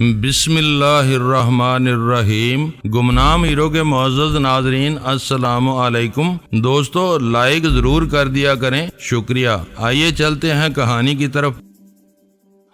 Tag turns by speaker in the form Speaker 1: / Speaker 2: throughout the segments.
Speaker 1: بسم اللہ الرحمن الرحیم۔ گمنام ہیرو کے معزز ناظرین السلام علیکم۔ دوستو لائک ضرور کر دیا کریں، شکریہ۔ آئیے چلتے ہیں کہانی کی طرف۔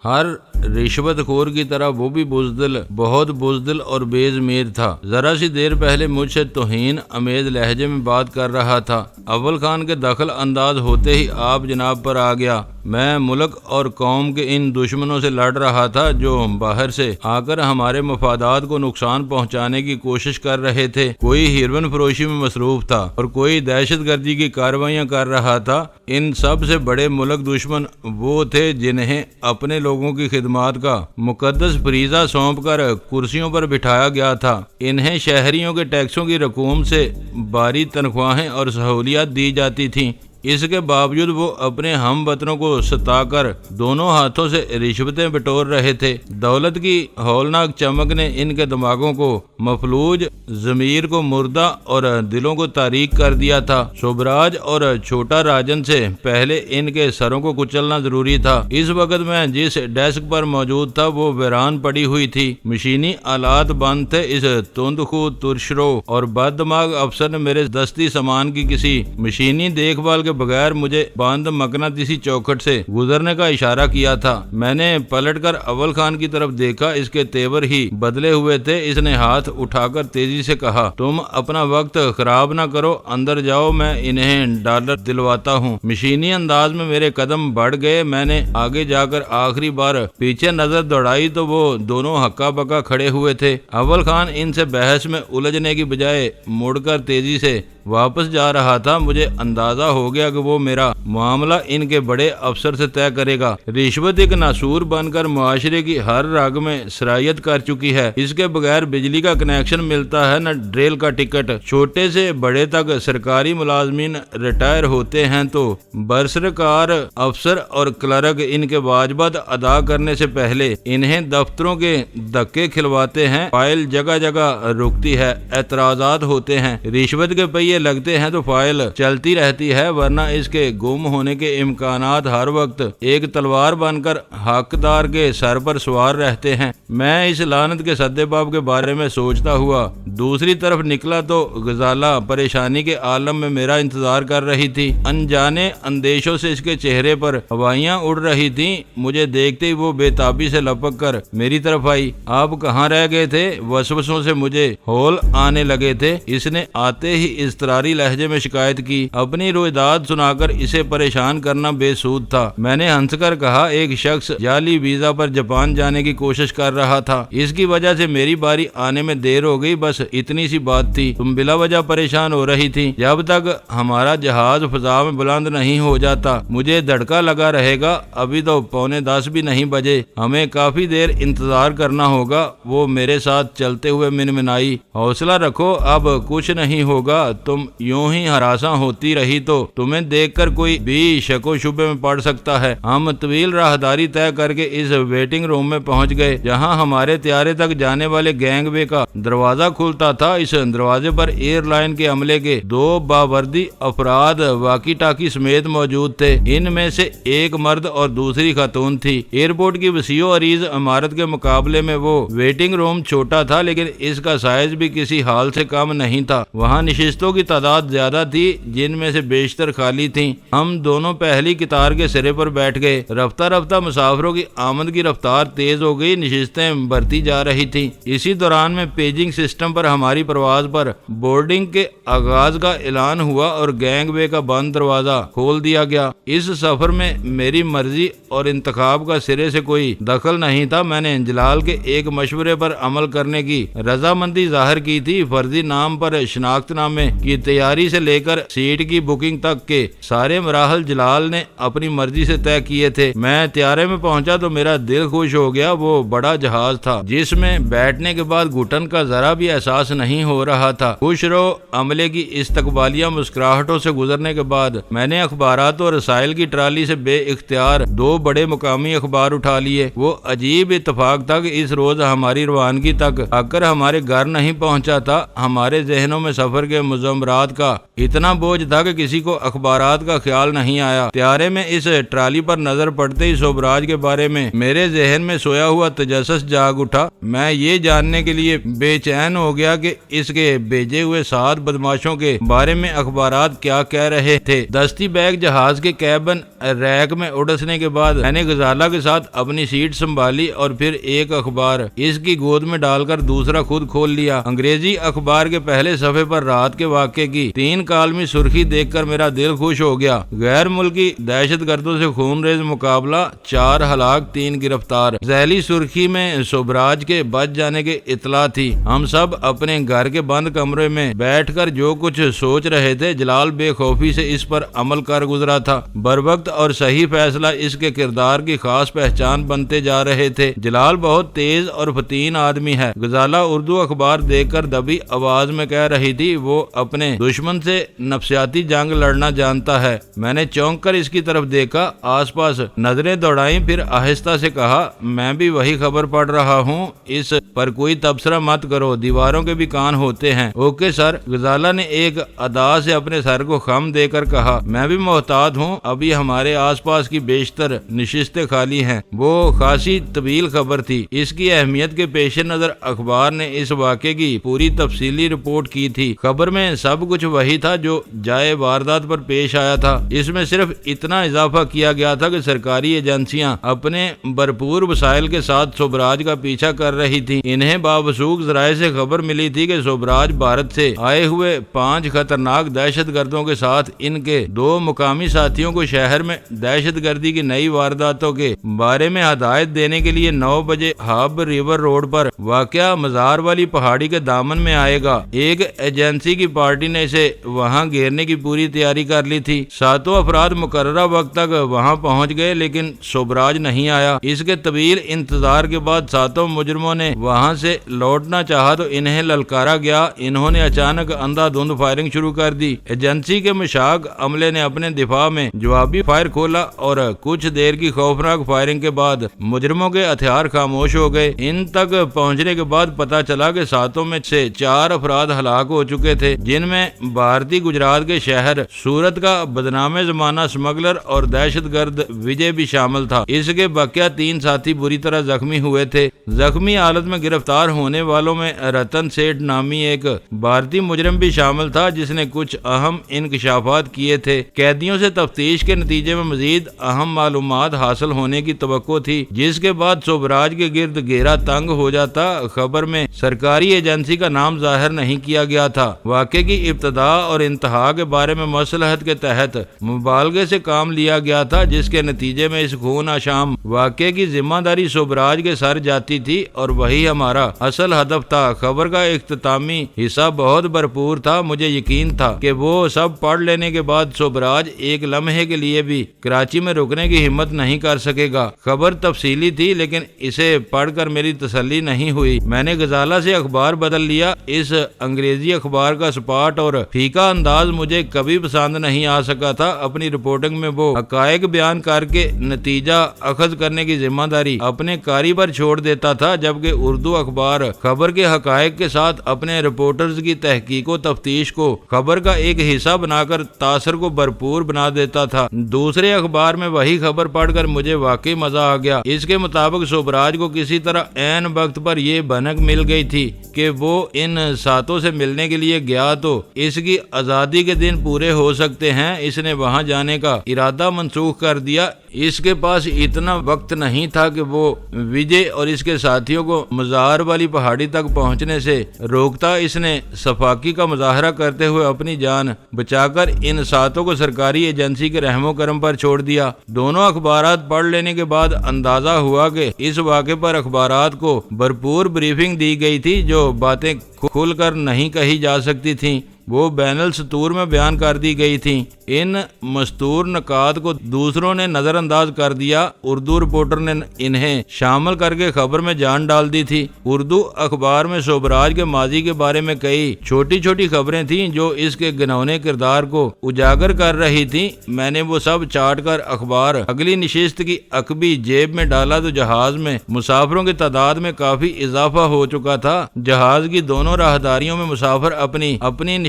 Speaker 1: ہر رشوت خور کی طرح وہ بھی بزدل، بہت بزدل اور بے ضمیر تھا۔ ذرا سی دیر پہلے مجھ سے توہین امیز لہجے میں بات کر رہا تھا۔ اول خان کے دخل انداز ہوتے ہی آپ جناب پر آ گیا۔ میں ملک اور قوم کے ان دشمنوں سے لڑ رہا تھا جو باہر سے آ کر ہمارے مفادات کو نقصان پہنچانے کی کوشش کر رہے تھے۔ کوئی ہیروئن فروشی میں مصروف تھا اور کوئی دہشت گردی کی کارروائیاں کر رہا تھا۔ ان سب سے بڑے ملک دشمن وہ تھے جنہیں اپنے لوگوں کی خدمات کا مقدس فریضہ سونپ کر کرسیوں پر بٹھایا گیا تھا۔ انہیں شہریوں کے ٹیکسوں کی رقوم سے باری تنخواہیں اور سہولیات دی جاتی تھیں۔ اس کے باوجود وہ اپنے ہم وطنوں کو ستا کر دونوں ہاتھوں سے رشوتیں بٹور رہے تھے۔ دولت کی ہولناک چمک نے ان کے دماغوں کو مفلوج، ضمیر کو مردہ اور دلوں کو تاریک کر دیا تھا۔ شبراج اور چھوٹا راجن سے پہلے ان کے سروں کو کچلنا ضروری تھا۔ اس وقت میں جس ڈیسک پر موجود تھا وہ ویران پڑی ہوئی تھی۔ مشینی آلات بند تھے۔ اس تند خو، ترشرو اور بد دماغ افسر نے میرے دستی سامان کی کسی مشینی دیکھ بھال کے بغیر مجھے بند مقناطیسی چوکھٹ سے گزرنے کا اشارہ کیا تھا۔ میں نے پلٹ کر اول خان کی طرف دیکھا۔ اس کے تیور ہی بدلے ہوئے تھے۔ اس نے ہاتھ اٹھا کر تیزی سے کہا، تم اپنا وقت خراب نہ کرو، اندر جاؤ، میں انہیں ڈالر دلواتا ہوں۔ مشینی انداز میں میرے قدم بڑھ گئے۔ میں نے آگے جا کر آخری بار پیچھے نظر دوڑائی تو وہ دونوں ہکا بکا کھڑے ہوئے تھے۔ اول خان ان سے بحث میں الجھنے کی بجائے مڑ کر تیزی سے واپس جا رہا تھا۔ مجھے اندازہ ہو گیا کہ وہ میرا معاملہ ان کے بڑے افسر سے طے کرے گا۔ رشوت ایک ناسور بن کر معاشرے کی ہر رگ میں سرایت کر چکی ہے۔ اس کے بغیر بجلی کا کنیکشن ملتا ہے، نہ ریل کا ٹکٹ۔ چھوٹے سے بڑے تک سرکاری ملازمین ریٹائر ہوتے ہیں تو برسرکار افسر اور کلرک ان کے واجبات ادا کرنے سے پہلے انہیں دفتروں کے دھکے کھلواتے ہیں۔ فائل جگہ جگہ رکتی ہے، اعتراضات ہوتے ہیں، رشوت کے پہیے لگتے ہیں تو فائل چلتی رہتی ہے، ورنہ اس کے گم ہونے کے امکانات ہر وقت ایک تلوار بن کر حقدار کے سر پر سوار رہتے ہیں۔ میں اس لعنت کے سدے باب کے بارے میں سوچتا ہوا دوسری طرف نکلا تو غزالہ پریشانی کے عالم میں میرا انتظار کر رہی تھی۔ انجانے اندیشوں سے اس کے چہرے پر ہوائیاں اڑ رہی تھیں۔ مجھے دیکھتے ہی وہ بے تابی سے لپک کر میری طرف آئی۔ آپ کہاں رہ گئے تھے؟ وسوسوں سے مجھے ہول آنے لگے تھے۔ اس نے آتے ہی اضطراری لہجے میں شکایت کی۔ اپنی رویداد سنا کر اسے پریشان کرنا بے سود تھا۔ میں نے ہنس کر کہا، ایک شخص جعلی ویزا پر جاپان جانے کی کوشش کر رہا تھا، اس کی وجہ سے میری باری آنے میں دیر ہو گئی، بس اتنی سی بات تھی۔ تم بلا وجہ پریشان ہو رہی تھی۔ جب تک ہمارا جہاز فضا میں بلند نہیں ہو جاتا مجھے دھڑکا لگا رہے گا۔ ابھی تو 9:45 بھی نہیں بجے، ہمیں کافی دیر انتظار کرنا ہوگا۔ وہ میرے ساتھ چلتے ہوئے منمنائی، حوصلہ رکھو، اب کچھ نہیں ہوگا، تم یوں ہی ہراساں ہوتی رہی تو تمہیں دیکھ کر کوئی بھی شک و شبے میں پڑ سکتا ہے۔ ہم طویل راہداری طے کر کے اس ویٹنگ روم میں پہنچ گئے جہاں ہمارے طیارے تک جانے والے گینگ وے کا دروازہ کھلتا تھا۔ اس دروازے پر ایئر لائن کے عملے کے 2 باوردی افراد واکی ٹاکی سمیت موجود تھے۔ ان میں سے ایک مرد اور دوسری خاتون تھی۔ ایئرپورٹ کی وسیع و عریض عمارت کے مقابلے میں وہ ویٹنگ روم چھوٹا تھا، لیکن اس کا سائز بھی کسی حال سے کم نہیں تھا۔ وہاں نشستوں کی تعداد زیادہ تھی، جن میں سے بیشتر خالی تھیں۔ ہم دونوں پہلی قطار کے سرے پر بیٹھ گئے۔ رفتہ رفتہ مسافروں کی آمد کی رفتار تیز ہو گئی، نشستیں بڑھتی جا رہی تھیں۔ اسی دوران میں پیجنگ سسٹم پر ہماری پرواز پر بورڈنگ کے آغاز کا اعلان ہوا اور گینگ وے کا بند دروازہ کھول دیا گیا۔ اس سفر میں میری مرضی اور انتخاب کا سرے سے کوئی دخل نہیں تھا۔ میں نے جلال کے ایک مشورے پر عمل کرنے کی رضامندی ظاہر کی تھی۔ فرضی نام پر شناخت نامے کی تیاری سے لے کر سیٹ کی بکنگ تک کے سارے مراحل جلال نے اپنی مرضی سے طے کیے تھے۔ میں طیارے میں پہنچا تو میرا دل خوش ہو گیا۔ وہ بڑا جہاز تھا جس میں بیٹھنے کے بعد گھٹن کا ذرا بھی احساس نہیں ہو رہا تھا۔ خوش رو عملے کی استقبالیہ مسکراہٹوں سے گزرنے کے بعد میں نے اخبارات اور رسائل کی ٹرالی سے بے اختیار 2 بڑے مقامی اخبار اٹھا لیے۔ وہ عجیب اتفاق تھا کہ اس روز ہماری روانگی تک آ کر ہمارے گھر نہیں پہنچا تھا۔ ہمارے ذہنوں میں سفر کے مضمون نمرات کا اتنا بوجھ تھا کہ کسی کو اخبارات کا خیال نہیں آیا۔ طیارے میں اس ٹرالی پر نظر پڑتے ہی سوبراج کے بارے میں میرے ذہن میں سویا ہوا تجسس جاگ اٹھا۔ میں یہ جاننے کے لیے بے چین ہو گیا کہ اس کے بھیجے ہوئے 7 بدماشوں کے بارے میں اخبارات کیا کہہ رہے تھے۔ دستی بیگ جہاز کے کیبن ریک میں اڑسنے کے بعد میں نے غزالہ کے ساتھ اپنی سیٹ سنبھالی اور پھر ایک اخبار اس کی گود میں ڈال کر دوسرا خود کھول لیا۔ انگریزی اخبار کے پہلے صفحے پر رات کے واقعے کی 3 کالمی سرخی دیکھ کر میرا دل خوش ہو گیا۔ غیر ملکی دہشت گردوں سے خون ریز مقابلہ، 4 ہلاک 3 گرفتار۔ ذیلی سرخی میں سوبراج کے بچ جانے کی اطلاع تھی۔ ہم سب اپنے گھر کے بند کمرے میں بیٹھ کر جو کچھ سوچ رہے تھے، جلال بے خوفی سے اس پر عمل کر گزرا تھا۔ بروقت اور صحیح فیصلہ اس کے کردار کی خاص پہچان بنتے جا رہے تھے۔ جلال بہت تیز اور فتین آدمی ہے۔ غزالہ اردو اخبار دیکھ کر دبی آواز میں کہہ رہی تھی، وہ اپنے دشمن سے نفسیاتی جنگ لڑنا جانتا ہے۔ میں نے چونک کر اس کی طرف دیکھا، آس پاس نظریں دوڑائیں، پھر آہستہ سے کہا، میں بھی وہی خبر پڑھ رہا ہوں، اس پر کوئی تبصرہ مت کرو، دیواروں کے بھی کان ہوتے ہیں۔ Okay sir. غزالہ نے ایک ادا سے اپنے سر کو خم دے کر کہا، میں بھی محتاط ہوں، ابھی ہمارے آس پاس کی بیشتر نشستیں خالی ہیں۔ وہ خاصی طویل خبر تھی۔ اس کی اہمیت کے پیش نظر اخبار نے اس واقعے کی پوری تفصیلی رپورٹ کی تھی۔ خبر میں سب کچھ وہی تھا جو جائے واردات پر پیش آیا تھا۔ اس میں صرف اتنا اضافہ کیا گیا تھا کہ سرکاری ایجنسیاں اپنے بھرپور وسائل کے ساتھ سوبراج کا پیچھا کر رہی تھی۔ انہیں باوثوق ذرائع سے خبر ملی تھی کہ سوبراج بھارت سے آئے ہوئے 5 خطرناک دہشت گردوں کے ساتھ ان کے 2 مقامی ساتھیوں کو شہر میں دہشت گردی کی نئی وارداتوں کے بارے میں ہدایت دینے کے لیے 9 بجے ہاب ریور روڈ پر واقع مزار والی پہاڑی کے دامن میں آئے گا۔ ایک ایجنسی کی پارٹی نے اسے وہاں گھیرنے کی پوری تیاری کر لی تھی۔ 7 افراد مقررہ وقت تک وہاں پہنچ گئے لیکن سوبراج نہیں آیا۔ اس کے طویل انتظار کے بعد 7 مجرموں نے وہاں سے لوٹنا چاہا تو انہیں للکارا گیا۔ انہوں نے اچانک اندھا دھند فائرنگ شروع کر دی۔ ایجنسی کے مشاق عملے نے اپنے دفاع میں جوابی فائر کھولا اور کچھ دیر کی خوفناک فائرنگ کے بعد مجرموں کے ہتھیار خاموش ہو گئے۔ ان تک پہنچنے کے بعد پتا چلا کہ 7 میں سے 4 افراد ہلاک ہو چکے تھے، جن میں بھارتی گجرات کے شہر سورت کا بدنام زمانہ اسمگلر اور دہشت گرد وجے بھی شامل تھا۔ اس کے بقیہ 3 ساتھی بری طرح زخمی ہوئے تھے۔ زخمی حالت میں گرفتار ہونے والوں میں رتن سیٹھ نامی ایک بھارتی مجرم بھی شامل تھا جس نے کچھ اہم انکشافات کیے تھے۔ قیدیوں سے تفتیش کے نتیجے میں مزید اہم معلومات حاصل ہونے کی توقع تھی، جس کے بعد سوبراج کے گرد گھیرا تنگ ہو جاتا۔ خبر میں سرکاری ایجنسی کا نام ظاہر نہیں کیا گیا تھا۔ واقعے کی ابتدا اور انتہا کے بارے میں مصلحت کے تحت مبالغے سے کام لیا گیا تھا، جس کے نتیجے میں اس خون آشام واقعے کی ذمہ داری سوبراج کے سر جاتی تھی اور وہی ہمارا اصل ہدف تھا۔ خبر کا اختتامی حصہ بہت بھرپور تھا۔ مجھے یقین تھا کہ وہ سب پڑھ لینے کے بعد سوبراج ایک لمحے کے لیے بھی کراچی میں رکنے کی ہمت نہیں کر سکے گا۔ خبر تفصیلی تھی لیکن اسے پڑھ کر میری تسلی نہیں ہوئی۔ میں نے غزالہ سے اخبار بدل لیا۔ اس انگریزی اخبار کا سپاٹ اور پھیکا انداز مجھے کبھی پسند نہیں آ سکا تھا۔ اپنی رپورٹنگ میں وہ حقائق بیان کر کے نتیجہ اخذ کرنے کی ذمہ داری اپنے قاری پر چھوڑ دیتا تھا، جبکہ اردو اخبار خبر کے حقائق کے ساتھ اپنے رپورٹرز کی تحقیق و تفتیش کو خبر کا ایک حصہ بنا کر تاثر کو بھرپور بنا دیتا تھا۔ دوسرے اخبار میں وہی خبر پڑھ کر مجھے واقعی مزہ آ گیا۔ اس کے مطابق سوبراج کو کسی طرح عین وقت پر یہ بھنک مل گئی تھی کہ وہ ان 7 سے ملنے کے لیے گیا تو اس کی آزادی کے دن پورے ہو سکتے ہیں۔ اس نے وہاں جانے کا ارادہ منسوخ کر دیا۔ اس کے پاس اتنا وقت نہیں تھا کہ وہ وجے اور اس کے ساتھیوں کو مزار والی پہاڑی تک پہنچنے سے روکتا۔ اس نے صفاقی کا مظاہرہ کرتے ہوئے اپنی جان بچا کر ان 7 کو سرکاری ایجنسی کے رحم و کرم پر چھوڑ دیا۔ دونوں اخبارات پڑھ لینے کے بعد اندازہ ہوا کہ اس واقعے پر اخبارات کو بھرپور بریفنگ دی گئی تھی۔ جو باتیں کھل کر نہیں کہی جا سکتی تھیں وہ بین السطور میں بیان کر دی گئی تھیں۔ ان مستور نکات کو دوسروں نے نظر انداز کر دیا۔ اردو رپورٹر نے انہیں شامل کر کے خبر میں جان ڈال دی تھی۔ اردو اخبار میں سوبراج کے ماضی کے بارے میں کئی چھوٹی چھوٹی خبریں تھیں جو اس کے گنونے کردار کو اجاگر کر رہی تھیں۔ میں نے وہ سب چاٹ کر اخبار اگلی نشست کی عقبی جیب میں ڈالا تو جہاز میں مسافروں کی تعداد میں کافی اضافہ ہو چکا تھا۔ جہاز کی دونوں راہداریوں میں مسافر اپنی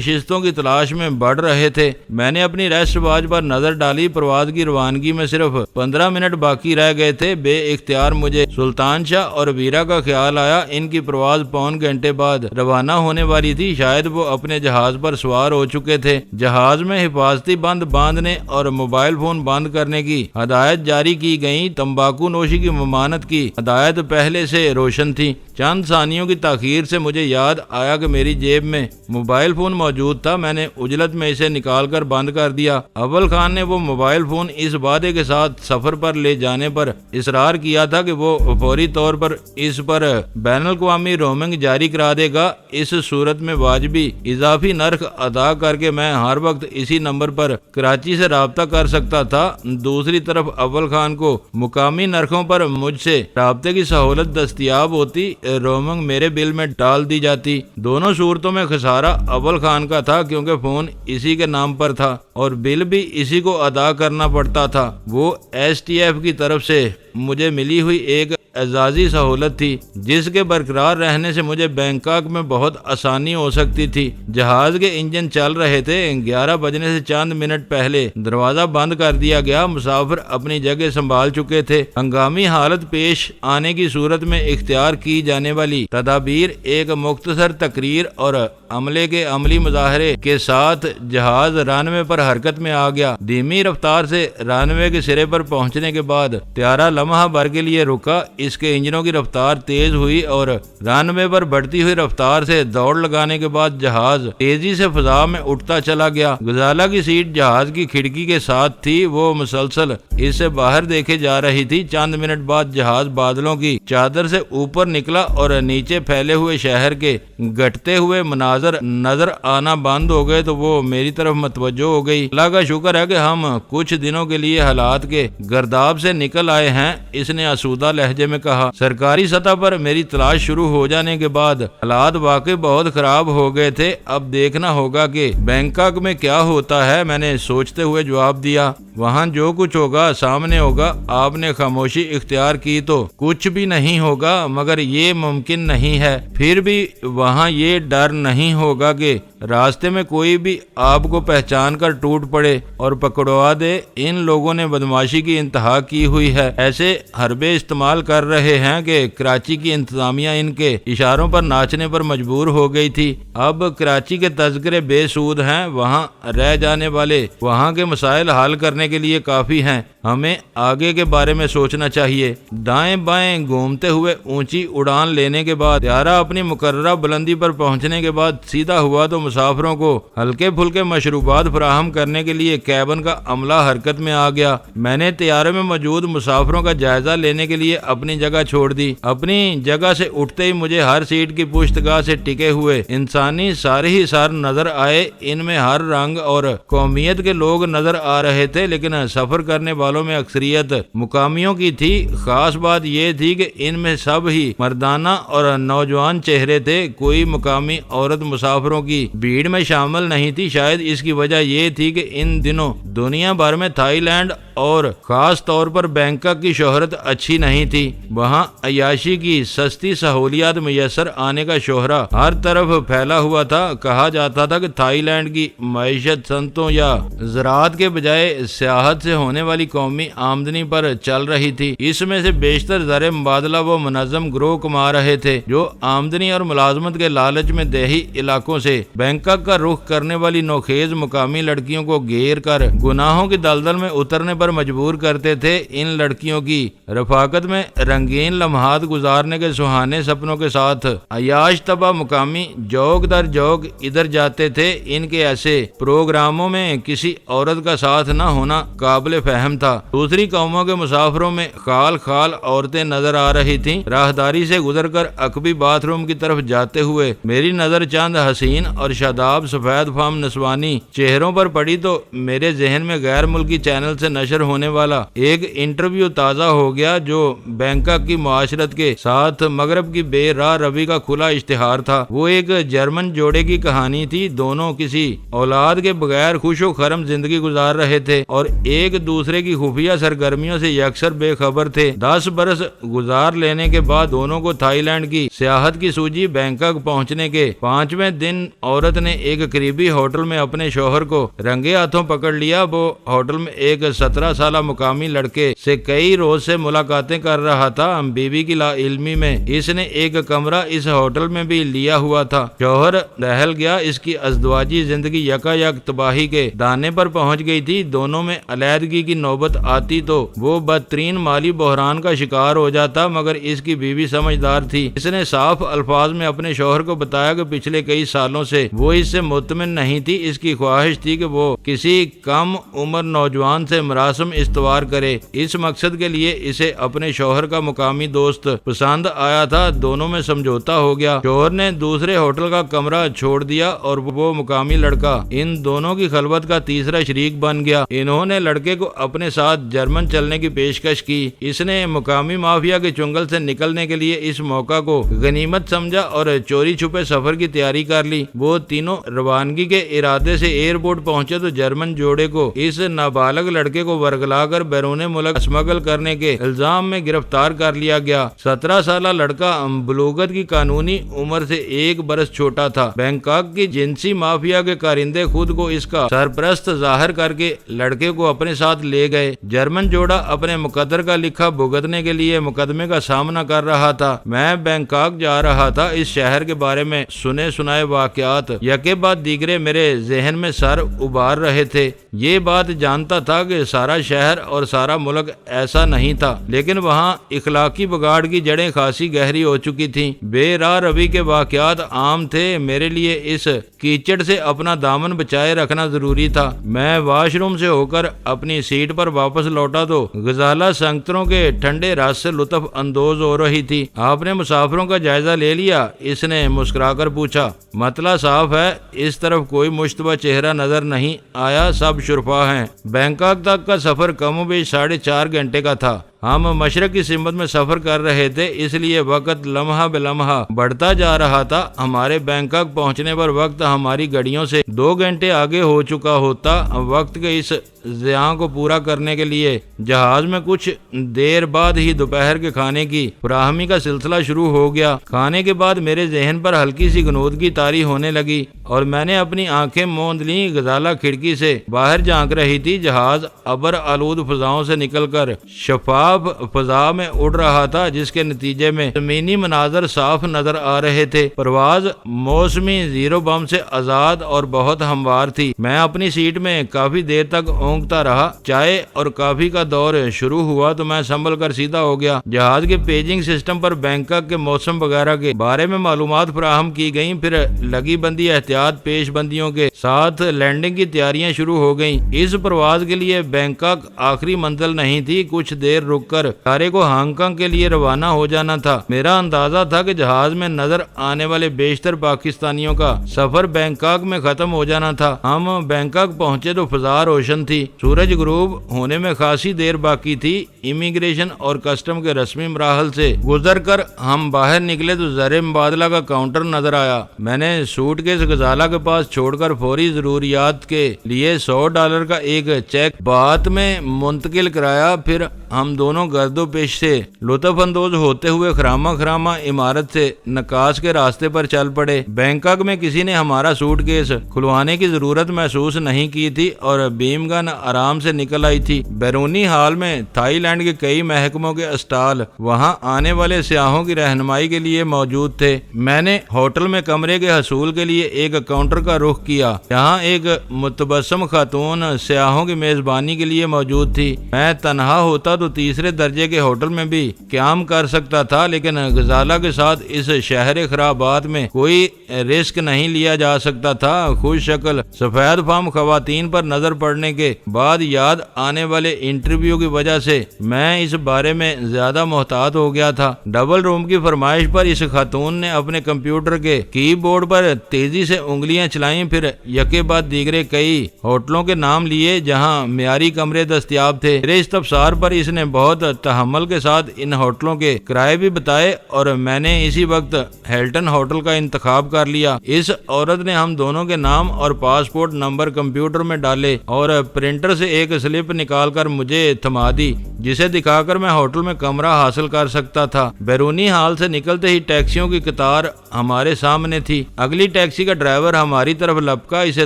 Speaker 1: نشستوں کی تلاش میں بڑھ رہے تھے۔ میں نے اپنی ریسٹ واچ پر نظر ڈالی، پرواز کی روانگی میں صرف 15 منٹ باقی رہ گئے تھے۔ بے اختیار مجھے سلطان شاہ اور ویرا کا خیال آیا۔ ان کی پرواز پون گھنٹے بعد روانہ ہونے والی تھی، شاید وہ اپنے جہاز پر سوار ہو چکے تھے۔ جہاز میں حفاظتی بند باندھنے اور موبائل فون بند کرنے کی ہدایت جاری کی گئی۔ تمباکو نوشی کی ممانعت کی ہدایت پہلے سے روشن تھی۔ چند ثانیوں کی تاخیر سے مجھے یاد آیا کہ میری جیب میں موبائل فون موجود تھا۔ میں نے عجلت میں اسے نکال کر بند کر دیا۔ اول خان نے وہ موبائل فون اس وعدے کے ساتھ سفر پر لے جانے پر اصرار کیا تھا کہ وہ فوری طور پر اس پر بین الاقوامی رومنگ جاری کرا دے گا۔ اس صورت میں واجبی اضافی نرخ ادا کر کے میں ہر وقت اسی نمبر پر کراچی سے رابطہ کر سکتا تھا۔ دوسری طرف اول خان کو مقامی نرخوں پر مجھ سے رابطے کی سہولت دستیاب ہوتی، رومنگ میرے بل میں ڈال دی جاتی۔ دونوں صورتوں میں خسارہ اول خان کا تھا، کیونکہ فون اسی کے نام پر تھا اور بل بھی اسی کو ادا کرنا پڑتا تھا۔ وہ ایس ٹی ایف کی طرف سے مجھے ملی ہوئی ایک اعزازی سہولت تھی، جس کے برقرار رہنے سے مجھے بینکاک میں بہت آسانی ہو سکتی تھی۔ جہاز کے انجن چل رہے تھے۔ 11 بجنے سے چند منٹ پہلے دروازہ بند کر دیا گیا۔ مسافر اپنی جگہ سنبھال چکے تھے۔ ہنگامی حالت پیش آنے کی صورت میں اختیار کی جانے والی تدابیر، ایک مختصر تقریر اور عملے کے عملی مظاہرے کے ساتھ جہاز رن وے پر حرکت میں آ گیا۔ دھیمی رفتار سے رن وے کے سرے پر پہنچنے کے بعد طیارہ لمحہ بھر کے لیے رکا۔ اس کے انجنوں کی رفتار تیز ہوئی اور رن وے پر بڑھتی ہوئی رفتار سے دوڑ لگانے کے بعد جہاز تیزی سے فضا میں اٹھتا چلا گیا۔ غزالہ کی سیٹ جہاز کی کھڑکی کے ساتھ تھی، وہ مسلسل اس سے باہر دیکھے جا رہی تھی۔ چند منٹ بعد جہاز بادلوں کی چادر سے اوپر نکلا اور نیچے پھیلے ہوئے شہر کے گھٹتے ہوئے مناظر نظر آنا بند ہو گئے تو وہ میری طرف متوجہ ہو گئی۔ اللہ کا شکر ہے کہ ہم کچھ دنوں کے لیے حالات کے گرداب سے نکل آئے ہیں، اس نے آسودہ لہجے میں کہا۔ سرکاری سطح پر میری تلاش شروع ہو جانے کے بعد حالات واقعی بہت خراب ہو گئے تھے۔ اب دیکھنا ہوگا کہ بینکاک میں کیا ہوتا ہے، میں نے سوچتے ہوئے جواب دیا۔ وہاں جو کچھ ہوگا سامنے ہوگا۔ آپ نے خاموشی اختیار کی تو کچھ بھی نہیں ہوگا، مگر یہ ممکن نہیں ہے۔ پھر بھی وہاں یہ ڈر نہیں ہوگا کہ راستے میں کوئی بھی آپ کو پہچان کر ٹوٹ پڑے اور پکڑوا دے۔ ان لوگوں نے بدمعاشی کی انتہا کی ہوئی ہے، ایسے حربے استعمال کر رہے ہیں کہ کراچی کی انتظامیہ ان کے اشاروں پر ناچنے پر مجبور ہو گئی تھی۔ اب کراچی کے تذکرے بے سود ہیں، وہاں رہ جانے والے وہاں کے مسائل حل کرنے کے لیے کافی ہیں۔ ہمیں آگے کے بارے میں سوچنا چاہیے۔ دائیں بائیں گھومتے ہوئے اونچی اڑان لینے کے بعد طیارہ اپنی مقررہ بلندی پر پہنچنے کے بعد سیدھا ہوا تو مسافروں کو ہلکے پھلکے مشروبات فراہم کرنے کے لیے کیبن کا عملہ حرکت میں آ گیا۔ میں نے طیارے میں موجود مسافروں کا جائزہ لینے کے لیے اپنی جگہ چھوڑ دی۔ اپنی جگہ سے اٹھتے ہی مجھے ہر سیٹ کی پشتگاہ سے ٹکے ہوئے انسانی سارے ہی سار نظر آئے۔ ان میں ہر رنگ اور قومیت کے لوگ نظر آ رہے تھے، لیکن سفر کرنے والوں میں اکثریت مقامیوں کی تھی۔ خاص بات یہ تھی کہ ان میں سب ہی مردانہ اور نوجوان چہرے تھے، کوئی مقامی عورت مسافروں کی بھیڑ میں شامل نہیں تھی۔ شاید اس کی وجہ یہ تھی کہ ان دنوں دنیا بھر میں تھائی لینڈ اور خاص طور پر بینکاک کی شہرت اچھی نہیں تھی۔ وہاں عیاشی کی سستی سہولیات میسر آنے کا شہرہ ہر طرف پھیلا ہوا تھا۔ کہا جاتا تھا کہ تھائی لینڈ کی معیشت صنعتوں یا زراعت کے بجائے سیاحت سے ہونے والی قومی آمدنی پر چل رہی تھی۔ اس میں سے بیشتر زر مبادلہ وہ منظم گروہ کما رہے تھے جو آمدنی اور ملازمت کے لالچ میں دیہی علاقوں سے بینکاک کا رخ کرنے والی نوخیز مقامی لڑکیوں کو گھیر کر گناہوں کی دلدل میں اترنے پر مجبور کرتے تھے۔ ان لڑکیوں کی رفاقت میں رنگین لمحات گزارنے کے سہانے سپنوں کے ساتھ عیاش طبع مقامی جوک در جوک ادھر جاتے تھے۔ ان کے ایسے پروگراموں میں کسی عورت کا ساتھ نہ ہونا قابل فہم تھا۔ دوسری قوموں کے مسافروں میں خال خال عورتیں نظر آ رہی تھیں۔ راہداری سے گزر کر عقبی باتھ روم کی طرف جاتے ہوئے میری نظر چند حسین اور شاداب سفید فام نسوانی چہروں پر پڑی تو میرے ذہن میں غیر ملکی چینل سے نشر ہونے والا ایک انٹرویو تازہ ہو گیا جو بینکاک کی معاشرت کے ساتھ مغرب کی بے راہ روی کا کھلا اشتہار تھا۔ وہ ایک جرمن جوڑے کی کہانی تھی۔ دونوں کسی اولاد کے بغیر خوش و خرم زندگی گزار رہے تھے اور ایک دوسرے کی خفیہ سرگرمیوں سے یکسر بے خبر تھے۔ 10 برس گزار لینے کے بعد دونوں کو تھائی لینڈ کی سیاحت کی سوجی۔ بینکاک پہنچنے کے 5ویں دن عورت نے ایک قریبی ہوٹل میں اپنے شوہر کو رنگے ہاتھوں پکڑ لیا۔ وہ ہوٹل میں ایک 17 سالہ مقامی لڑکے سے کئی روز سے ملاقاتیں کر رہا تھا۔ بیوی کی لا علمی میں اس نے ایک کمرہ اس ہوٹل میں بھی لیا ہوا تھا۔ شوہر دہل گیا۔ اس کی ازدواجی زندگی یکا یک تباہی کے دانے پر پہنچ گئی تھی۔ دونوں میں علیحدگی کی نوبت آتی تو وہ بدترین مالی بحران کا شکار ہو جاتا، مگر اس کی بیوی سمجھدار تھی۔ اس نے صاف الفاظ میں اپنے شوہر کو بتایا کہ پچھلے کئی سالوں سے وہ اس سے مطمئن نہیں تھی۔ اس کی خواہش تھی کہ وہ کسی کم عمر نوجوان سے مراسم استوار کرے۔ اس مقصد کے لیے اسے اپنے شوہر کا مقامی دوست پسند آیا تھا۔ دونوں میں سمجھوتا ہو گیا۔ شوہر نے دوسرے ہوٹل کا کمرہ چھوڑ دیا اور وہ مقامی لڑکا ان دونوں کی خلوت کا تیسرا شریک بن گیا۔ انہوں نے لڑکے کو اپنے ساتھ جرمن چلنے کی پیشکش کی۔ اس نے مقامی مافیا کے چنگل سے نکلنے کے لیے اس موقع کو غنیمت سمجھا اور چوری چھپے سفر کی تیاری کر لی۔ وہ تینوں روانگی کے ارادے سے ایئرپورٹ پہنچے تو جرمن جوڑے کو اس نابالغ لڑکے کو ورگلا کر بیرون ملک اسمگل کرنے کے الزام میں گرفتار کر لیا گیا۔ 17 سالہ لڑکا بلوغت کی قانونی عمر سے 1 برس چھوٹا تھا۔ بینکاک کی جنسی مافیا کے کارندے خود کو اس کا سرپرست ظاہر کر کے لڑکے کو اپنے ساتھ لے گئے۔ جرمن جوڑا اپنے مقدر کا لکھا بھگتنے کے لیے مقدمے کا سامنا کر رہا تھا۔ میں بینکاک جا رہا تھا۔ اس شہر کے بارے میں سنے سنائے واقعات یکے بعد دیگرے میرے ذہن میں سر ابار رہے تھے۔ یہ بات جانتا تھا کہ سارا شہر اور سارا ملک ایسا نہیں تھا، لیکن وہاں اخلاقی بگاڑ کی جڑیں خاصی گہری ہو چکی تھیں۔ بے راہ روی کے واقعات عام تھے۔ میرے لیے اس کیچڑ سے اپنا دامن بچائے رکھنا ضروری تھا۔ میں واش روم سے ہو کر اپنی سیٹ پر واپس لوٹا تو غزالہ سنگتروں کے ٹھنڈے رس سے لطف اندوز ہو رہی تھی۔ آپ نے مسافروں کا جائزہ لے لیا؟ اس نے مسکرا کر پوچھا۔ مطلع صاف ہے، اس طرف کوئی مشتبہ چہرہ نظر نہیں آیا، سب شرفا ہیں۔ بینکاک تک کا سفر کم و بیش 4.5 گھنٹے کا تھا۔ ہم مشرق کی سمت میں سفر کر رہے تھے، اس لیے وقت لمحہ بلمحہ بڑھتا جا رہا تھا۔ ہمارے بینکاک پہنچنے پر وقت ہماری گھڑیوں سے 2 گھنٹے آگے ہو چکا ہوتا۔ وقت کے اس ضیاع کو پورا کرنے کے لیے جہاز میں کچھ دیر بعد ہی دوپہر کے کھانے کی فراہمی کا سلسلہ شروع ہو گیا۔ کھانے کے بعد میرے ذہن پر ہلکی سی غنودگی طاری ہونے لگی اور میں نے اپنی آنکھیں موند لیں۔ غزالہ کھڑکی سے باہر جھانک رہی تھی۔ جہاز ابر آلود فضاؤں سے نکل کر شفاف فضا میں اڑ رہا تھا، جس کے نتیجے میں زمینی مناظر صاف نظر آ رہے تھے۔ پرواز موسمی زیرو بم سے آزاد اور بہت ہموار تھی۔ میں اپنی سیٹ میں کافی دیر تک اونگتا رہا۔ چائے اور کافی کا دور شروع ہوا تو میں سنبھل کر سیدھا ہو گیا۔ جہاز کے پیجنگ سسٹم پر بینکاک کے موسم وغیرہ کے بارے میں معلومات فراہم کی گئیں۔ پھر لگی بندی احتیاط پیش بندیوں کے ساتھ لینڈنگ کی تیاریاں شروع ہو گئیں۔ اس پرواز کے لیے بینکاک آخری منزل نہیں تھی۔ کچھ دیر رک کر سارے کو ہانگ کانگ کے لیے روانہ ہو جانا تھا۔ میرا اندازہ تھا کہ جہاز میں نظر آنے والے بیشتر پاکستانیوں کا سفر بینکاک میں ختم ہو جانا تھا۔ ہم بینکاک پہنچے تو فضا روشن تھی۔ سورج غروب ہونے میں خاصی دیر باقی تھی۔ امیگریشن اور کسٹم کے رسمی مراحل سے گزر کر ہم باہر نکلے تو زر مبادلہ کا کاؤنٹر نظر آیا۔ میں نے سوٹ کیس غزالہ کے پاس چھوڑ کر فوری ضروریات کے لیے $100 کا ایک چیک بات میں منتقل کرایا۔ پھر ہم دونوں گرد و پیش سے لطف اندوز ہوتے ہوئے خراما خراما عمارت سے نکاس کے راستے پر چل پڑے۔ بینکاک میں کسی نے ہمارا سوٹ کیس کھلوانے کی ضرورت محسوس نہیں کی تھی اور بیم گن آرام سے نکل آئی تھی۔ بیرونی ہال میں تھائی لینڈ کے کئی محکموں کے اسٹال وہاں آنے والے سیاحوں کی رہنمائی کے لیے موجود تھے۔ میں نے ہوٹل میں کمرے کے حصول کے لیے ایک کاؤنٹر کا رخ کیا۔ یہاں ایک متبسم خاتون سیاحوں کی میزبانی کے لیے موجود تھی۔ میں تنہا ہوتا تو تیسرے درجے کے ہوٹل میں بھی قیام کر سکتا تھا، لیکن غزالہ کے ساتھ اس شہر خرابات میں کوئی رسک نہیں لیا جا سکتا تھا۔ خوش شکل سفید فام خواتین پر نظر پڑنے کے بعد یاد آنے والے انٹرویو کی وجہ سے میں اس بارے میں زیادہ محتاط ہو گیا تھا۔ ڈبل روم کی فرمائش پر اس خاتون نے اپنے کمپیوٹر کے کی بورڈ پر تیزی سے انگلیاں چلائیں، پھر یکے بعد دیگرے کئی ہوٹلوں کے نام لیے جہاں معیاری کمرے دستیاب تھے۔ میرے استفسار پر اس اس نے بہت تحمل کے ساتھ ان ہوٹلوں کے کرائے بھی بتائے اور میں نے اسی وقت ہیلٹن ہوٹل کا انتخاب کر لیا۔ اس عورت نے ہم دونوں کے نام اور پاسپورٹ نمبر کمپیوٹر میں ڈالے اور پرنٹر سے ایک سلپ نکال کر مجھے تھما دی، جسے دکھا کر میں ہوٹل میں کمرہ حاصل کر سکتا تھا۔ بیرونی ہال سے نکلتے ہی ٹیکسیوں کی قطار ہمارے سامنے تھی۔ اگلی ٹیکسی کا ڈرائیور ہماری طرف لپکا۔ اسے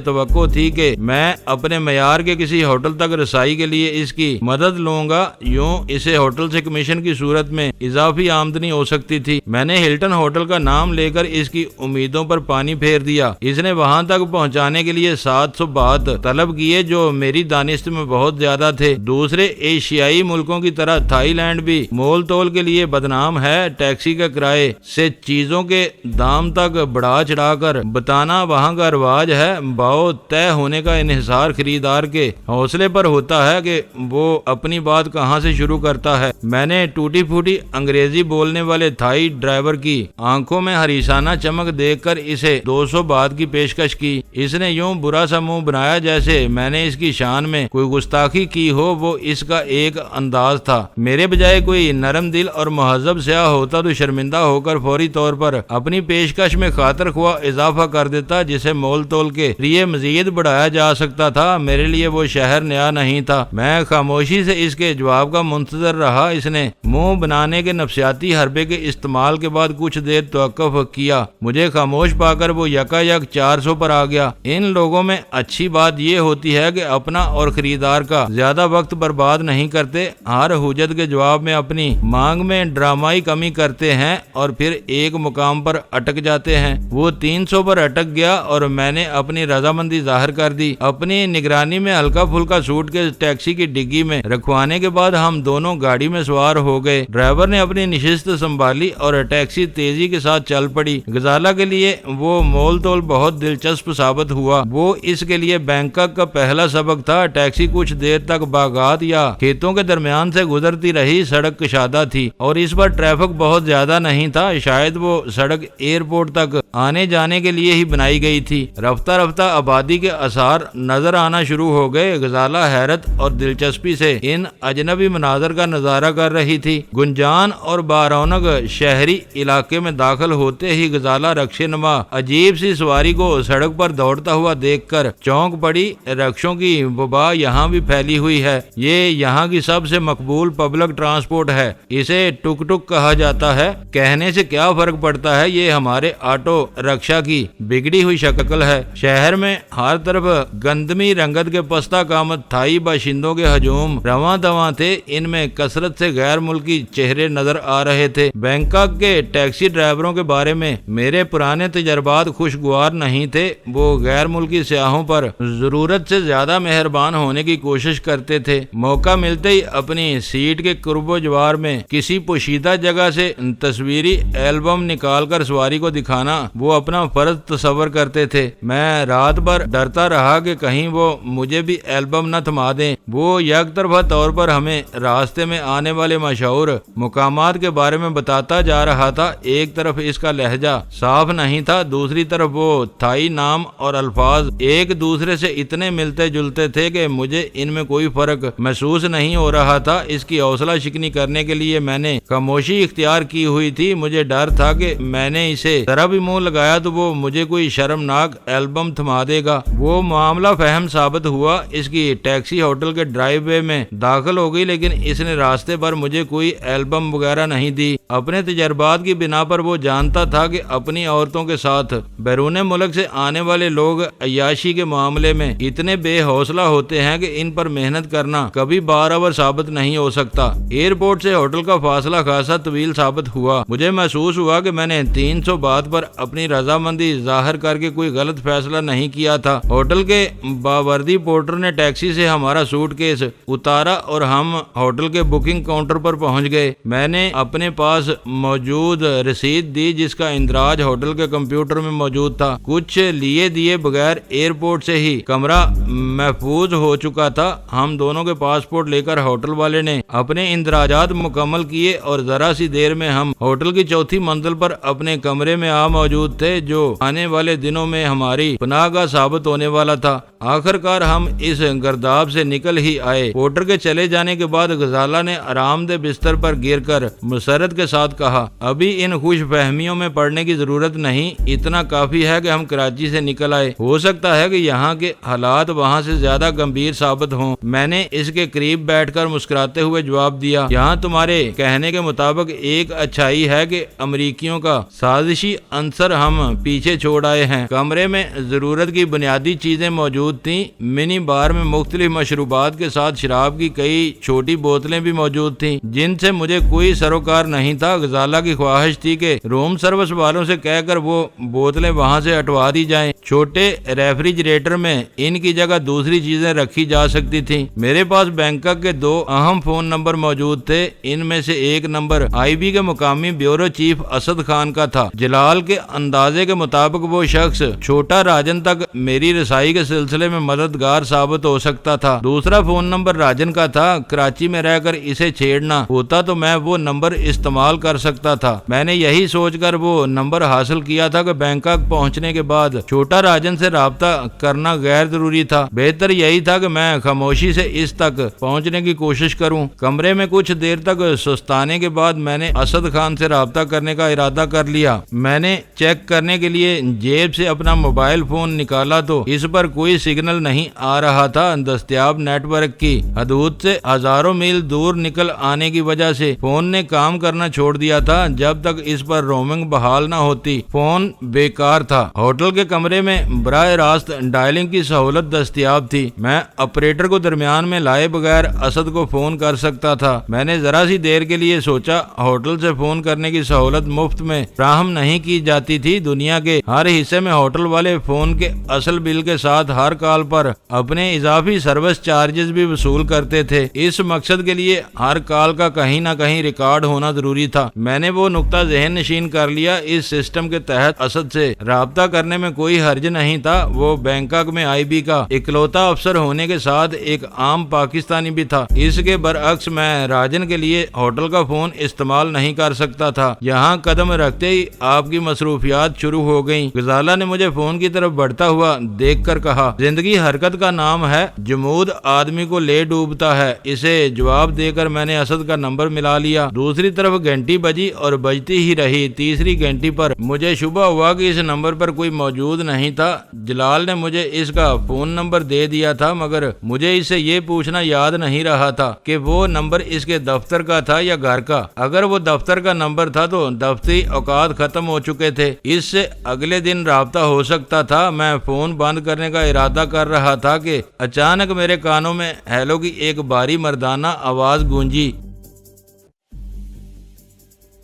Speaker 1: توقع تھی کہ میں اپنے معیار کے کسی ہوٹل تک رسائی کے لیے اس کی مدد لوں گا، یوں اسے ہوٹل سے کمیشن کی صورت میں اضافی آمدنی ہو سکتی تھی۔ میں نے ہلٹن ہوٹل کا نام لے کر اس کی امیدوں پر پانی پھیر دیا۔ اس نے وہاں تک پہنچانے کے لیے 700 بات طلب کیے، جو میری دانست میں بہت زیادہ تھے۔ دوسرے ایشیائی ملکوں کی طرح تھائی لینڈ بھی مول تول کے لیے بدنام ہے۔ ٹیکسی کے کرائے سے چیزوں کے دام تک بڑھا چڑھا کر بتانا وہاں کا رواج ہے۔ باؤ طے ہونے کا انحصار خریدار کے حوصلے پر ہوتا ہے کہ وہ اپنی بات کہاں سے شروع کرتا ہے۔ میں نے ٹوٹی پھوٹی انگریزی بولنے والے تھائی ڈرائیور کی آنکھوں میں حریصانہ چمک دیکھ کر اسے 200 بات کی پیشکش کی۔ اس نے یوں برا سا منہ بنایا جیسے میں نے اس کی شان میں کوئی گستاخی کی ہو۔ وہ اس کا ایک انداز تھا۔ میرے بجائے کوئی نرم دل اور مہذب سیاح ہوتا تو شرمندہ ہو کر فوری طور پر اپنی پیشکش میں خاطر خواہ اضافہ کر دیتا، جسے مول تول کے لیے مزید بڑھایا جا سکتا تھا۔ میرے لیے وہ شہر نیا نہیں تھا۔ میں خاموشی سے اس کے جواب کا منتظر رہا۔ اس نے منہ بنانے کے نفسیاتی حربے کے استعمال کے بعد کچھ دیر توقف کیا۔ مجھے خاموش پا کر وہ یکا یک 400 پر آ گیا۔ ان لوگوں میں اچھی بات یہ ہوتی ہے کہ اپنا اور خریدار کا زیادہ وقت برباد نہیں کرتے، ہر حجت کے جواب میں اپنی مانگ میں ڈرامائی کمی کرتے ہیں اور پھر ایک مقام پر اٹک جاتے ہیں۔ وہ 300 پر اٹک گیا اور میں نے اپنی رضامندی ظاہر کر دی۔ اپنی نگرانی میں ہلکا پھلکا سوٹ کے ٹیکسی کی ڈگی میں رکھوانے کے بعد ہم دونوں گاڑی میں سوار ہو گئے۔ ڈرائیور نے اپنی نشست سنبھالی اور ٹیکسی تیزی کے ساتھ چل پڑی۔ غزالہ کے لیے وہ مول تول بہت دلچسپ ثابت ہوا۔ وہ اس کے لیے بینکاک کا پہلا سبق تھا۔ ٹیکسی کچھ دیر تک باغات یا کھیتوں کے درمیان سے گزرتی رہی۔ سڑک کشادہ تھی اور اس پر ٹریفک بہت زیادہ نہیں تھا۔ شاید وہ سڑک ایئرپورٹ تک آنے جانے کے لیے ہی بنائی گئی تھی۔ رفتہ رفتہ آبادی کے آثار نظر آنا شروع ہو گئے۔ غزالہ حیرت اور دلچسپی سے ان اجنبی مناظر کا نظارہ کر رہی تھی۔ گنجان اور بارونق شہری علاقے میں داخل ہوتے ہی غزالہ رکشے نما عجیب سی سواری کو سڑک پر دوڑتا ہوا دیکھ کر چونک پڑی۔ رکشوں کی وبا یہاں بھی پھیلی ہوئی ہے۔ یہ یہاں کی سب سے مقبول پبلک ٹرانسپورٹ ہے۔ اسے ٹک ٹک کہا جاتا ہے۔ کہنے سے کیا فرق پڑتا ہے، یہ ہمارے آٹو رکشا کی بگڑی ہوئی شکل ہے۔ شہر میں ہر طرف گندمی رنگت کے پستہ قامت تھائی باشندوں کے ہجوم رواں دواں تھے۔ ان میں کثرت سے غیر ملکی چہرے نظر آ رہے تھے۔ بینکاک کے ٹیکسی ڈرائیوروں کے بارے میں میرے پرانے تجربات خوشگوار نہیں تھے۔ وہ غیر ملکی سیاحوں پر ضرورت سے زیادہ مہربان ہونے کی کوشش کرتے تھے۔ موقع ملتے ہی اپنی سیٹ کے قرب و جوار میں کسی پوشیدہ جگہ سے تصویری البم نکال کر سواری کو دکھانا وہ اپنا فرض تصور کرتے تھے۔ میں رات بھر ڈرتا رہا کہ کہیں وہ مجھے بھی البم نہ تھما دیں۔ وہ یک طرفہ طور پر ہمیں راستے میں آنے والے مشہور مقامات کے بارے میں بتاتا جا رہا تھا۔ ایک طرف اس کا لہجہ صاف نہیں تھا، دوسری طرف وہ تھائی نام اور الفاظ ایک دوسرے سے اتنے ملتے جلتے تھے کہ مجھے ان میں کوئی فرق محسوس نہیں ہو رہا تھا۔ اس کی حوصلہ شکنی کرنے کے لیے میں نے خاموشی اختیار کی ہوئی تھی۔ مجھے ڈر تھا کہ میں نے اسے ذرا بھی منہ لگایا تو وہ مجھے کوئی شرمناک البم تھما دے گا۔ وہ معاملہ فہم ثابت ہوا۔ اس کی ٹیکسی ہوٹل کے ڈرائیو وے میں داخل ہو گئی، لیکن اس نے راستے پر مجھے کوئی البم وغیرہ نہیں دی۔ اپنے تجربات کی بنا پر وہ جانتا تھا کہ اپنی عورتوں کے ساتھ بیرون ملک سے آنے والے لوگ عیاشی کے معاملے میں اتنے بے حوصلہ ہوتے ہیں کہ ان پر محنت کرنا کبھی بارآور ثابت نہیں ہو سکتا۔ ایئرپورٹ سے ہوٹل کا فاصلہ خاصا طویل ثابت ہوا۔ مجھے محسوس ہوا کہ میں نے 300 بات پر اپنی رضامندی ظاہر کر کے کوئی غلط فیصلہ نہیں کیا تھا۔ ہوٹل کے باوردی پورٹر نے ٹیکسی سے ہمارا سوٹ کیس اتارا اور ہم ہوٹل کے بکنگ کاؤنٹر پر پہنچ گئے۔ میں نے اپنے پاس موجود رسید دی جس کا اندراج ہوٹل کے کمپیوٹر میں موجود تھا۔ کچھ لیے دیے بغیر ایئرپورٹ سے ہی کمرہ محفوظ ہو چکا تھا۔ ہم دونوں کے پاسپورٹ لے کر ہوٹل والے نے اپنے اندراجات مکمل کیے اور ذرا سی دیر میں ہم ہوٹل کی چوتھی منزل پر اپنے کمرے میں موجود تھے، جو آنے والے دنوں میں ہماری پناہ گاہ ثابت ہونے والا تھا۔ آخر کار ہم اس گرداب سے نکل ہی آئے۔ پورٹر کے چلے جانے کے بعد غزالہ نے آرام دہ بستر پر گر کر مسرت کے ساتھ کہا، ابھی ان خوش فہمیوں میں پڑنے کی ضرورت نہیں، اتنا کافی ہے کہ ہم کراچی سے نکل آئے، ہو سکتا ہے کہ یہاں کے حالات وہاں سے زیادہ گمبھیر ثابت ہوں۔ میں نے اس کے قریب بیٹھ کر مسکراتے ہوئے جواب دیا، یہاں تمہارے کہنے کے مطابق ایک اچھائی ہے کہ امریکیوں کا سازشی عنصر ہم پیچھے چھوڑ آئے ہیں۔ کمرے میں ضرورت کی بنیادی چیزیں موجود تھیں، منی بار میں مختلف مشروبات کے ساتھ شراب کی کئی چھوٹی بوتلیں بھی موجود تھیں جن سے مجھے کوئی سروکار نہیں تھا۔ غزالہ کی خواہش تھی کہ روم سروس والوں سے کہہ کر وہ بوتلیں وہاں سے ہٹوا دی جائیں، چھوٹے ریفریجریٹر میں ان کی جگہ دوسری چیزیں رکھی جا سکتی تھیں۔ میرے پاس بینکاک کے 2 اہم فون نمبر موجود تھے، ان میں سے ایک نمبر آئی بی کے مقامی بیورو چیف اسد خان کا تھا۔ جلال کے اندازے کے مطابق وہ شخص چھوٹا راجن تک میری رسائی کے سلسلے میں مددگار ثابت ہو سکتا تھا۔ دوسرا فون نمبر راجن کا تھا، کراچی میں رہ کر اسے چھیڑنا ہوتا تو میں وہ نمبر استعمال کر سکتا تھا۔ میں نے یہی سوچ کر وہ نمبر حاصل کیا تھا کہ بینکاک پہنچنے کے بعد چھوٹا راجن سے رابطہ کرنا غیر ضروری تھا، بہتر یہی تھا کہ میں خاموشی سے اس تک پہنچنے کی کوشش کروں۔ کمرے میں کچھ دیر تک سستانے کے بعد میں نے اسد خان سے رابطہ کرنے کا ارادہ کر لیا۔ میں نے چیک کرنے کے لیے جیب سے اپنا موبائل فون نکالا تو اس پر کوئی سگنل نہیں آ رہا تھا۔ دستیاب نیٹ ورک کی حدود سے ہزاروں میل دور نکل آنے کی وجہ سے فون نے کام کرنا چھوڑ دیا تھا۔ جب تک اس پر رومنگ بحال نہ ہوتی فون بیکار تھا۔ ہوٹل کے کمرے میں براہ راست ڈائلنگ کی سہولت دستیاب تھی، میں آپریٹر کو درمیان میں لائے بغیر اسد کو فون کر سکتا تھا۔ میں نے ذرا سی دیر کے لیے سوچا، ہوٹل سے فون کرنے کی سہولت مفت میں فراہم نہیں کی جاتی تھی۔ دنیا کے ہر حصے میں ہوٹل والے فون کے اصل بل کے ساتھ ہر کال پر اپنے اضافی سروس چارجز بھی وصول کرتے تھے۔ اس مقصد کے لیے ہر کال کا کہیں نہ کہیں ریکارڈ ہونا ضروری تھا۔ میں نے وہ نقطہ ذہن نشین کر لیا، اس سسٹم کے تحت اسد سے رابطہ کرنے میں کوئی حرج نہیں تھا۔ وہ بینکاک میں آئی بی کا اکلوتا افسر ہونے کے ساتھ ایک عام پاکستانی بھی تھا۔ اس کے برعکس میں راجن کے لیے ہوٹل کا فون استعمال نہیں کر سکتا تھا۔ یہاں قدم رکھتے ہی آپ کی مصروفیات شروع ہو گئیں۔ غزالہ نے مجھے فون کی طرف بڑھتا ہوا دیکھ کر کہا، زندگی حرکت کا نام ہے، جمود آدمی کو لے ڈوبتا ہے۔ اسے جواب دے کر میں نے اسد کا نمبر ملا لیا۔ دوسری طرف گھنٹی بجی اور بجتی ہی رہی۔ تیسری گھنٹی پر مجھے شبہ ہوا کہ اس نمبر پر کوئی موجود نہیں تھا۔ جلال نے مجھے اس کا فون نمبر دے دیا تھا، مگر مجھے اس سے یہ پوچھنا یاد نہیں رہا تھا کہ وہ نمبر اس کے دفتر کا تھا یا گھر کا۔ اگر وہ دفتر کا نمبر تھا تو دفتری اوقات ختم ہو چکے تھے، اس سے اگلے دن رابطہ ہو سکتا تھا۔ میں فون بند کرنے کا ارادہ کر رہا تھا کہ اچانک میرے کانوں میں ہیلو کی ایک بھاری مردانہ آواز گونجی۔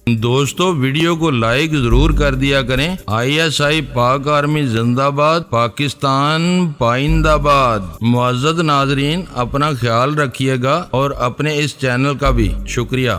Speaker 1: دوستو ویڈیو کو لائک ضرور کر دیا کریں۔ ISI پاک آرمی زندہ باد، پاکستان پائندہ باد۔ معزز ناظرین، اپنا خیال رکھیے گا اور اپنے اس چینل کا بھی شکریہ۔